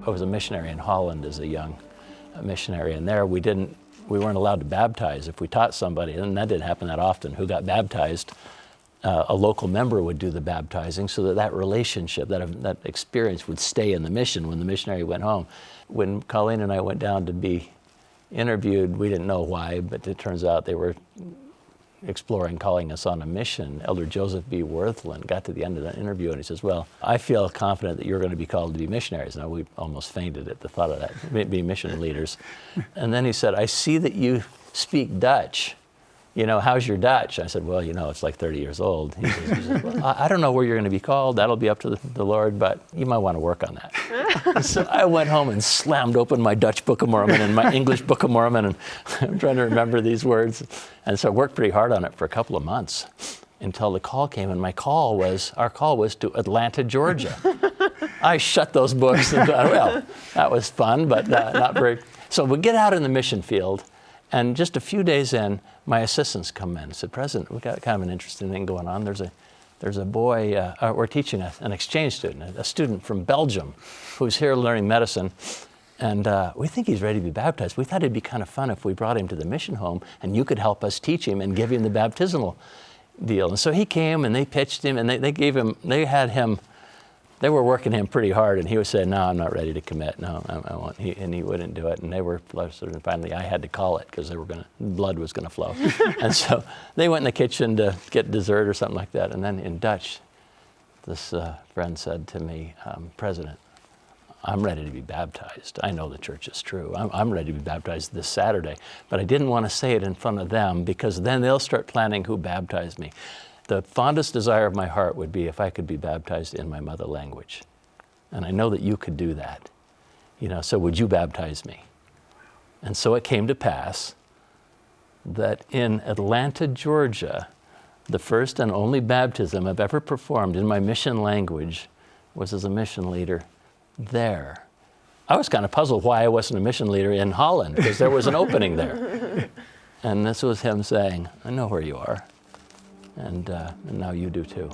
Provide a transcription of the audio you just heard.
was a missionary in Holland as a young missionary, and there we weren't allowed to baptize. If we taught somebody, and that didn't happen that often, who got baptized, a local member would do the baptizing so that relationship, that experience would stay in the mission when the missionary went home. When Colleen and I went down to be interviewed, we didn't know why, but it turns out they were exploring calling us on a mission. Elder Joseph B. Worthland got to the end of the interview and he says, well, I feel confident that you're going to be called to be missionaries. Now, we almost fainted at the thought of that, be mission leaders. And then he said, I see that you speak Dutch. How's your Dutch? I said, well, it's like 30 years old. He says, well, I don't know where you're going to be called. That'll be up to the Lord, but you might want to work on that. So I went home and slammed open my Dutch Book of Mormon and my English Book of Mormon, and I'm trying to remember these words. And so I worked pretty hard on it for a couple of months until the call came, and our call was to Atlanta, Georgia. I shut those books and thought, well, that was fun, but not very. So we get out in the mission field, and just a few days in, my assistants come in and said, President, we got kind of an interesting thing going on. There's a boy, we're teaching an exchange student, a student from Belgium who's here learning medicine, and we think he's ready to be baptized. We thought it'd be kind of fun if we brought him to the mission home and you could help us teach him and give him the baptismal deal. And so he came and they pitched him and they were working him pretty hard, and he was saying, no, I'm not ready to commit. No, I won't. And he wouldn't do it. And they were flustered, and finally I had to call it because blood was going to flow. And so they went in the kitchen to get dessert or something like that. And then in Dutch, this friend said to me, President, I'm ready to be baptized. I know the church is true. I'm ready to be baptized this Saturday. But I didn't want to say it in front of them because then they'll start planning who baptized me. The fondest desire of my heart would be if I could be baptized in my mother language. And I know that you could do that. So would you baptize me? And so it came to pass that in Atlanta, Georgia, the first and only baptism I've ever performed in my mission language was as a mission leader there. I was kind of puzzled why I wasn't a mission leader in Holland, because there was an opening there. And this was him saying, I know where you are. And now you do too.